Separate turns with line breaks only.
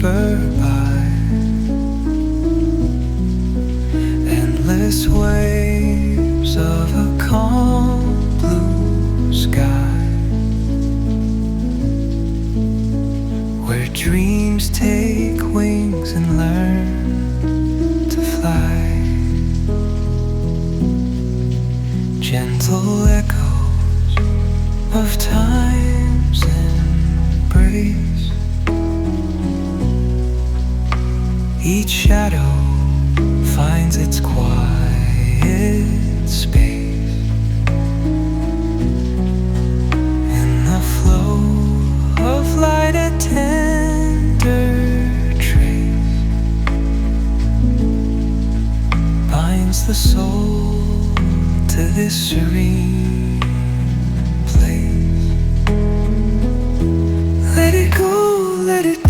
whisper by. Endless waves of a calm blue sky, where dreams take wings and learn to fly. Gentle echoes of time's embrace. Each shadow finds its quiet space in the flow of light, a tender trace binds the soul to this serene place. Let it go, let it be.